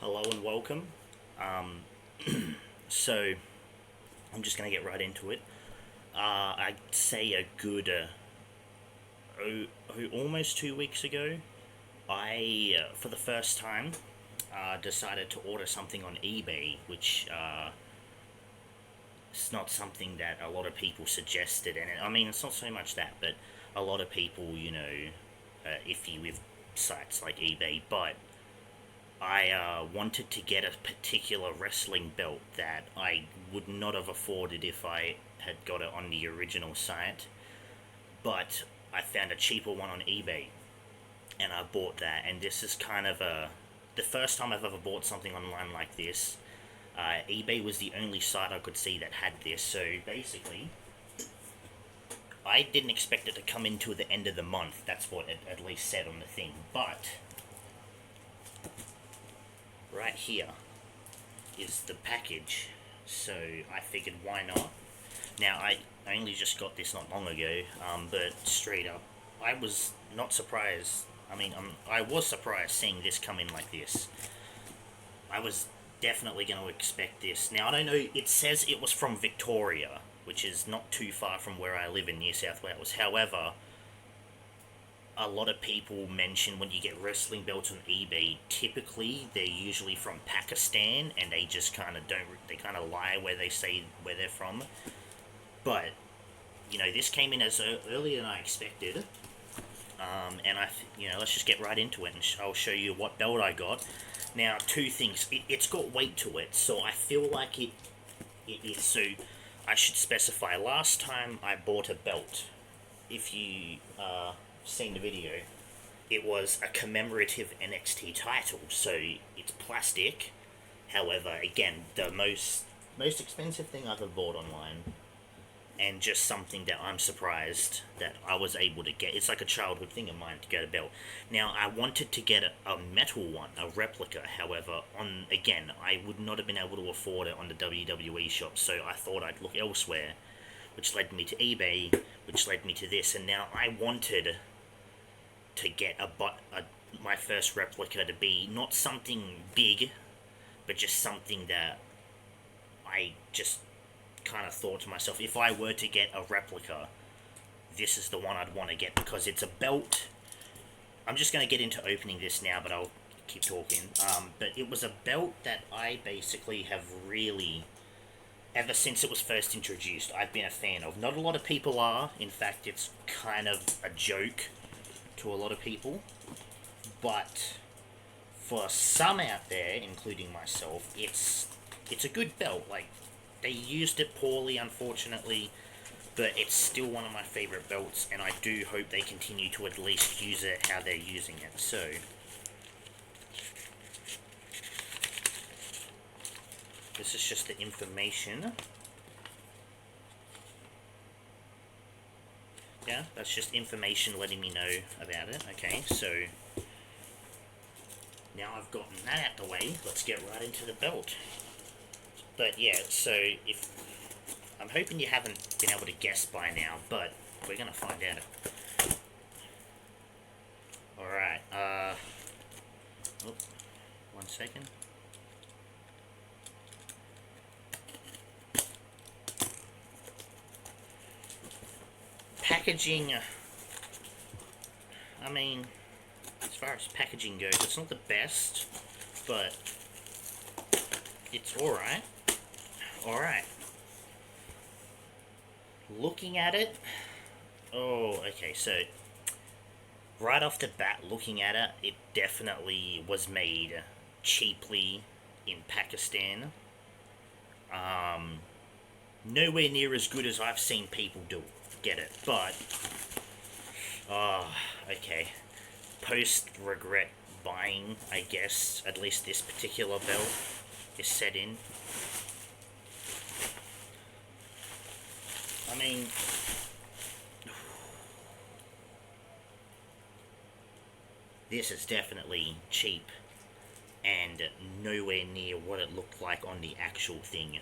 Hello and welcome. Um, so, I'm just going to get right into it. I'd say a good almost 2 weeks ago, for the first time, decided to order something on eBay, which it's not something that a lot of people suggested. And I mean, it's not so much that, but a lot of people, iffy with sites like eBay, but I wanted to get a particular wrestling belt that I would not have afforded if I had got it on the original site. But I found a cheaper one on eBay, and I bought that. And this is kind of the first time I've ever bought something online like this. eBay was the only site I could see that had this. So basically, I didn't expect it to come into the end of the month. That's what it at least said on the thing. But right here is the package, so I figured why not. Now I only just got this not long ago, but straight up, I was not surprised. I was surprised seeing this come in like this. I was definitely going to expect this. Now I don't know. It says it was from Victoria, which is not too far from where I live in New South Wales. However, a lot of people mention when you get wrestling belts on eBay, typically they're usually from Pakistan, and they just kind of don't. They kind of lie where they say where they're from. But this came in as earlier than I expected. And let's just get right into it, and I'll show you what belt I got. Now, two things. It's got weight to it, so I feel like it is. So I should specify. Last time I bought a belt, if you seen the video, it was a commemorative NXT title, so it's plastic. However, again, the most expensive thing I've ever bought online, and just something that I'm surprised that I was able to get. It's like a childhood thing of mine to get a belt. Now, I wanted to get a metal one, a replica. However, I would not have been able to afford it on the WWE shop, so I thought I'd look elsewhere, which led me to eBay, which led me to this, and now I wanted to get my first replica to be not something big, but just something that I just kind of thought to myself, if I were to get a replica, this is the one I'd want to get, because it's a belt. I'm just going to get into opening this now, but I'll keep talking. But it was a belt that I basically have really, ever since it was first introduced, I've been a fan of. Not a lot of people are. In fact, it's kind of a joke to a lot of people. But for some out there, including myself, it's a good belt. Like, they used it poorly, unfortunately, but it's still one of my favorite belts, and I do hope they continue to at least use it how they're using it. So this is just the information. Yeah, that's just information letting me know about it. Okay, so now I've gotten that out the way, let's get right into the belt. But yeah, so if I'm hoping you haven't been able to guess by now, but we're gonna find out. Alright, one second. Packaging, as far as packaging goes, it's not the best, but it's alright. Alright. Looking at it, okay, so right off the bat, looking at it, it definitely was made cheaply in Pakistan. Nowhere near as good as I've seen people get it, but okay. Post regret buying, I guess, at least this particular belt is set in. This is definitely cheap and nowhere near what it looked like on the actual thing.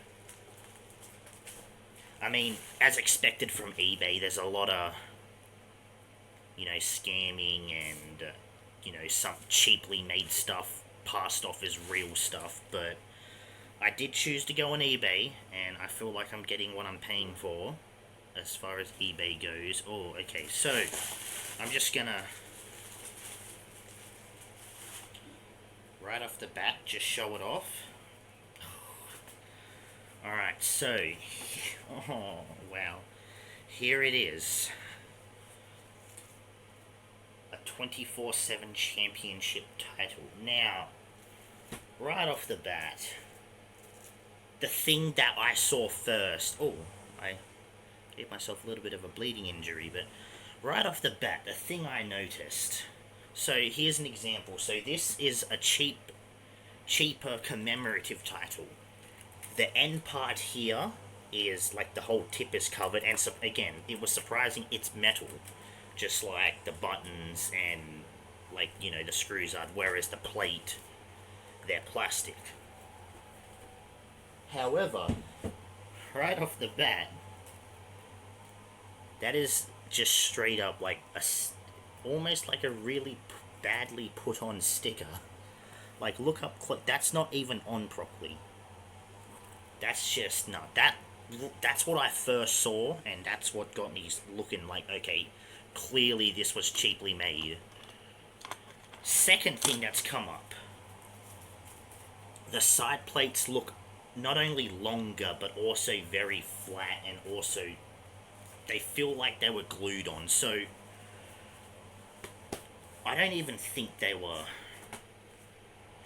As expected from eBay, there's a lot of, scamming and, some cheaply made stuff passed off as real stuff, but I did choose to go on eBay, and I feel like I'm getting what I'm paying for as far as eBay goes. Oh, okay, so I'm just gonna, right off the bat, just show it off. Alright, so, oh, wow, here it is. A 24/7 championship title. Now, right off the bat, the thing that I saw first, oh, I gave myself a little bit of a bleeding injury, but right off the bat, the thing I noticed, so here's an example. So this is a cheaper commemorative title. The end part here is like the whole tip is covered, and so again, it was surprising, it's metal, just like the buttons and like, you know, the screws are, whereas the plate, they're plastic. However, right off the bat, that is just straight up like almost like a really badly put on sticker. Like, look up, that's not even on properly. That's just, no, that's what I first saw, and that's what got me looking like, okay, clearly this was cheaply made. Second thing that's come up, the side plates look not only longer, but also very flat, and also they feel like they were glued on, so I don't even think they were.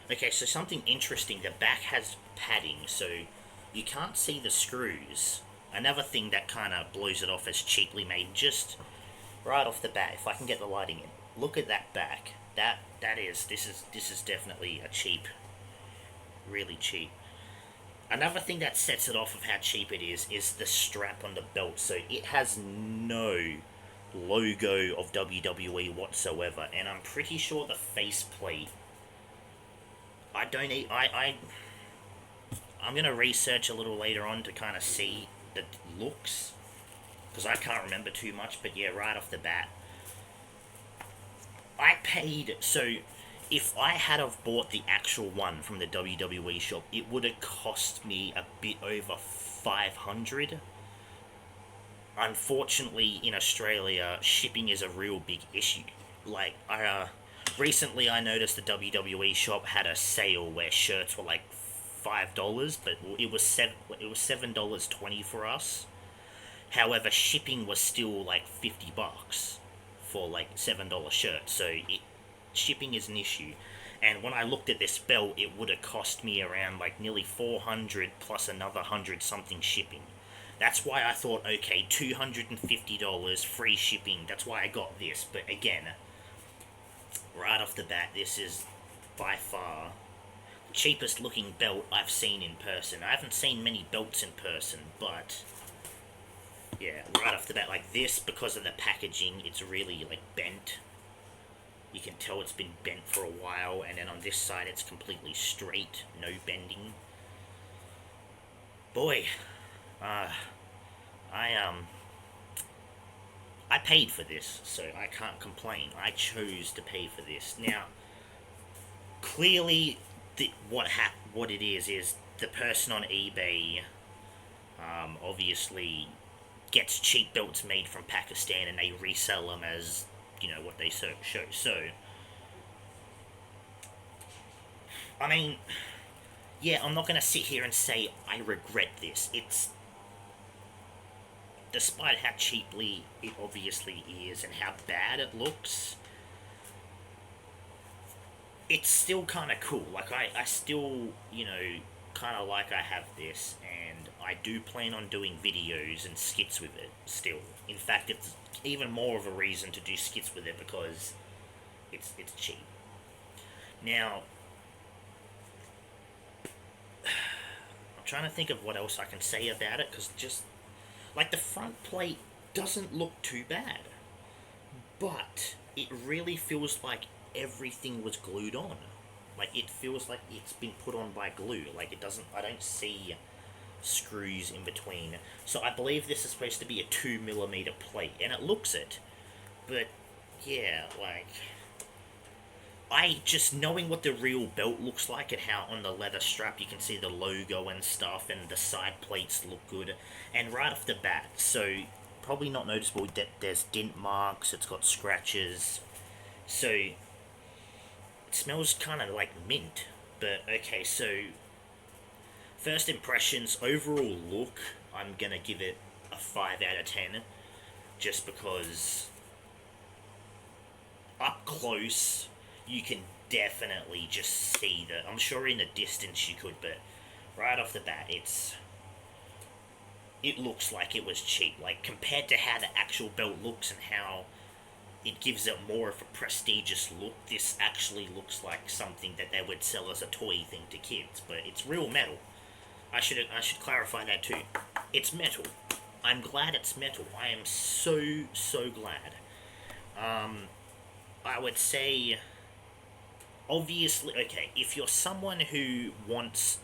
Okay, so something interesting, the back has padding, so you can't see the screws. Another thing that kind of blows it off as cheaply made, just right off the bat, if I can get the lighting in, look at that back. This is definitely a cheap, really cheap. Another thing that sets it off of how cheap it is the strap on the belt. So it has no logo of WWE whatsoever, and I'm pretty sure the faceplate, I'm gonna research a little later on to kind of see the looks, because I can't remember too much, but yeah, right off the bat, I paid, so if I had have bought the actual one from the WWE shop, it would have cost me a bit over $500. Unfortunately, in Australia, shipping is a real big issue. Like, recently I noticed the WWE shop had a sale where shirts were like $5, but it was $7.20 for us. However, shipping was still like $50 for like $7 shirts, so shipping is an issue. And when I looked at this belt, it would have cost me around like nearly $400 plus another 100 something shipping. That's why I thought, okay, $250 free shipping. That's why I got this. But again, right off the bat, this is by far the cheapest looking belt I've seen in person. I haven't seen many belts in person, but yeah, right off the bat, like this, because of the packaging, it's really like bent. You can tell it's been bent for a while, and then on this side it's completely straight, no bending. Boy, I paid for this, so I can't complain. I chose to pay for this. Now, clearly, what it is the person on eBay, obviously gets cheap belts made from Pakistan, and they resell them as, you know, what they show. So, I mean, yeah, I'm not going to sit here and say I regret this. It's, despite how cheaply it obviously is and how bad it looks, it's still kind of cool. Like, I still, you know, kind of like I have this, and I do plan on doing videos and skits with it still. In fact, it's even more of a reason to do skits with it, because it's cheap. Now, I'm trying to think of what else I can say about it, because just, like, the front plate doesn't look too bad, but it really feels like everything was glued on. Like, it feels like it's been put on by glue. Like, I don't see screws in between. So I believe this is supposed to be a 2mm plate, and it looks it. But, yeah, like, I just knowing what the real belt looks like and how on the leather strap you can see the logo and stuff, and the side plates look good, and right off the bat, so probably not noticeable that there's dent marks, it's got scratches, so it smells kind of like mint. But okay, so first impressions, overall look, I'm gonna give it a 5 out of 10, just because up close you can definitely just see that. I'm sure in the distance you could, but right off the bat, it looks like it was cheap. Like compared to how the actual belt looks and how it gives it more of a prestigious look, this actually looks like something that they would sell as a toy thing to kids. But it's real metal. I should clarify that too. It's metal. I'm glad it's metal. I am so glad. I would say, obviously, okay, if you're someone who wants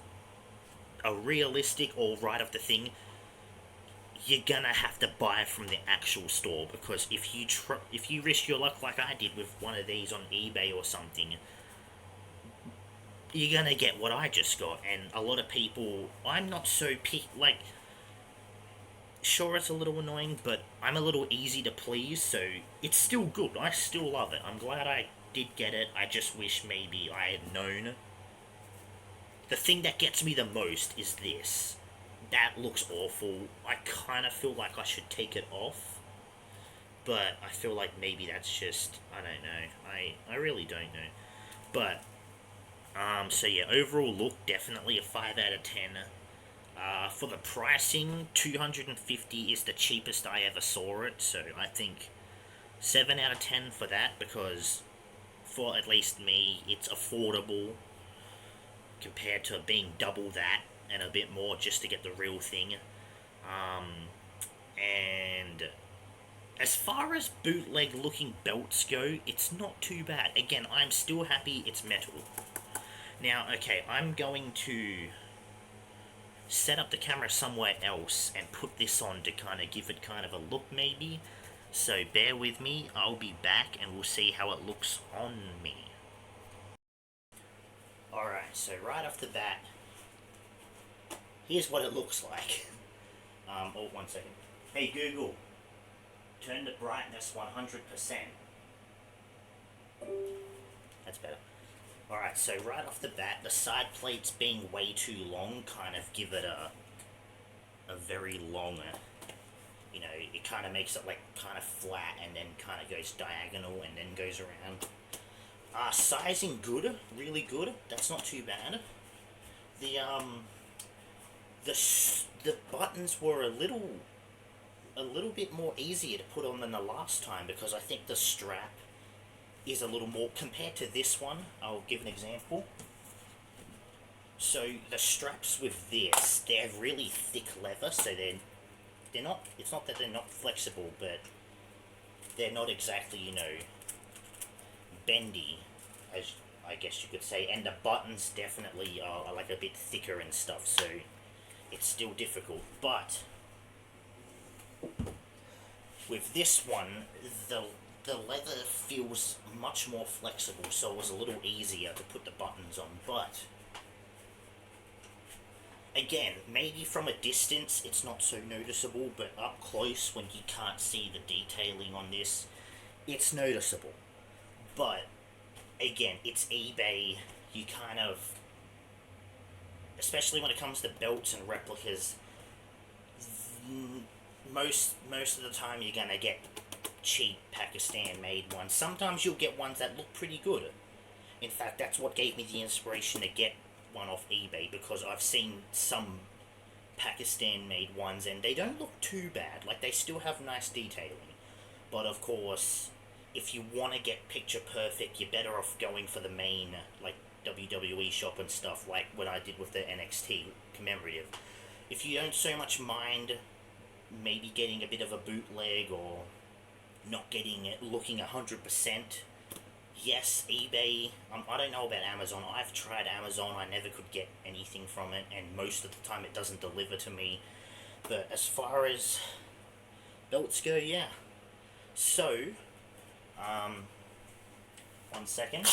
a realistic or right off the thing, you're gonna have to buy it from the actual store, because if you risk your luck like I did with one of these on eBay or something, you're gonna get what I just got. And a lot of people, I'm not so like, sure it's a little annoying, but I'm a little easy to please, so it's still good. I still love it. I'm glad I did get it. I just wish maybe I had known. The thing that gets me the most is this. That looks awful. I kind of feel like I should take it off, but I feel like maybe that's just, I don't know. I really don't know. But so yeah, overall look, definitely a 5 out of 10. For the pricing, 250 is the cheapest I ever saw it, so I think 7 out of 10 for that, because for at least me, it's affordable compared to being double that and a bit more just to get the real thing. And as far as bootleg looking belts go, it's not too bad. Again, I'm still happy it's metal. Now, okay, I'm going to set up the camera somewhere else and put this on to kind of give it kind of a look maybe. So bear with me, I'll be back and we'll see how it looks on me. Alright, so right off the bat, here's what it looks like. Oh, 1 second. Hey Google, turn the brightness 100%. That's better. Alright, so right off the bat, the side plates being way too long kind of give it a very long, you know, it kind of makes it like kind of flat and then kind of goes diagonal and then goes around. Sizing good, really good. That's not too bad. The buttons were a little bit more easier to put on than the last time, because I think the strap is a little more compared to this one. I'll give an example. So the straps with this, they're really thick leather, so they're not. It's not that they're not flexible, but they're not exactly, you know, bendy, as I guess you could say. And the buttons definitely are like a bit thicker and stuff, so it's still difficult. But with this one, the leather feels much more flexible, so it was a little easier to put the buttons on. But again, maybe from a distance it's not so noticeable, but up close when you can't see the detailing on this, it's noticeable. But again, it's eBay. You kind of, especially when it comes to belts and replicas, most of the time you're gonna get cheap Pakistan made ones. Sometimes you'll get ones that look pretty good. In fact, that's what gave me the inspiration to get one off eBay, because I've seen some Pakistan made ones and they don't look too bad. Like, they still have nice detailing. But of course, if you want to get picture perfect, you're better off going for the main, like, WWE shop and stuff, like what I did with the NXT commemorative. If you don't so much mind maybe getting a bit of a bootleg or not getting it looking 100%, yes, eBay, I don't know about Amazon. I've tried Amazon, I never could get anything from it, and most of the time it doesn't deliver to me. But as far as belts go, yeah. So, 1 second.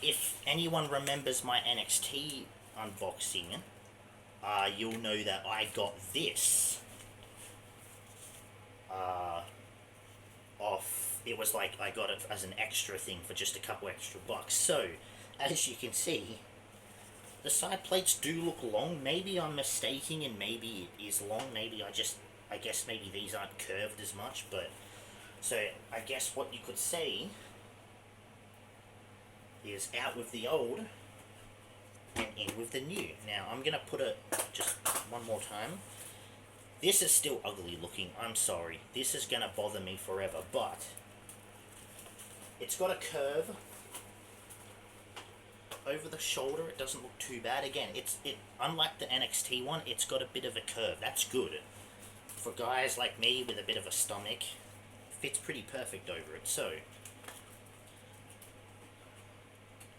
if anyone remembers my NXT unboxing, you'll know that I got this off. It was like I got it as an extra thing for just a couple extra bucks. So, as you can see, the side plates do look long. Maybe I'm mistaking and maybe it is long. Maybe I guess maybe these aren't curved as much, but so I guess what you could say is out with the old and in with the new. Now I'm gonna put it just one more time. This is still ugly looking, I'm sorry. This is gonna bother me forever, but it's got a curve over the shoulder. It doesn't look too bad. Again, it unlike the NXT one, it's got a bit of a curve. That's good. For guys like me with a bit of a stomach, fits pretty perfect over it. So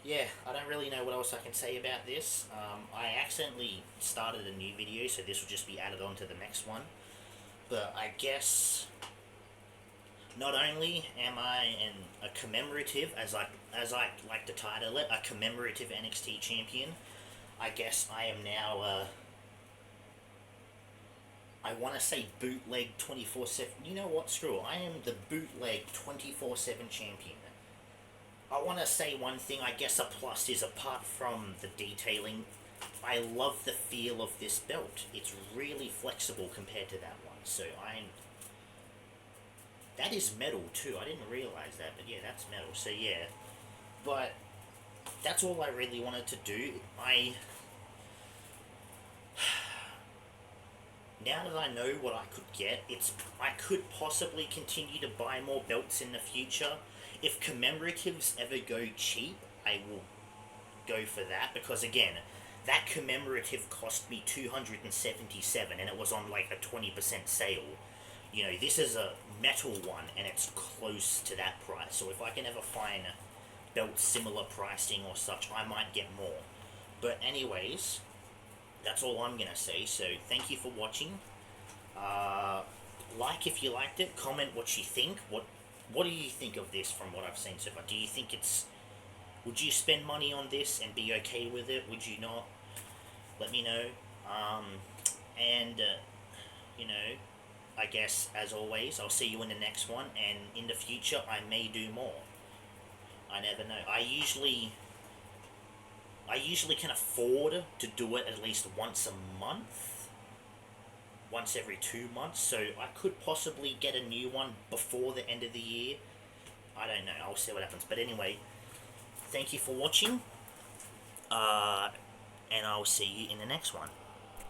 yeah, I don't really know what else I can say about this. I accidentally started a new video, so this will just be added on to the next one. But I guess not only am I a commemorative, as I like to title it, a commemorative NXT champion, I guess I am now, I want to say bootleg 24/7. You know what, screw it. I am the bootleg 24/7 champion. I want to say one thing, I guess a plus is, apart from the detailing, I love the feel of this belt. It's really flexible compared to that one. So that is metal too. I didn't realize that, but yeah, that's metal. So yeah, but that's all I really wanted to do. Now that I know what I could get, I could possibly continue to buy more belts in the future. If commemoratives ever go cheap, I will go for that, because again, that commemorative cost me $277 and it was on like a 20% sale. You know, this is a metal one and it's close to that price. So if I can ever find belts similar pricing or such, I might get more. But anyways, that's all I'm gonna say. So thank you for watching. Like if you liked it, comment what you think. What do you think of this from what I've seen so far? Do you think would you spend money on this and be okay with it? Would you not? Let me know. You know, I guess as always, I'll see you in the next one, and in the future I may do more. I never know. I usually can afford to do it at least once a month. Once every 2 months, so I could possibly get a new one before the end of the year. I don't know, I'll see what happens. But anyway, thank you for watching, and I'll see you in the next one.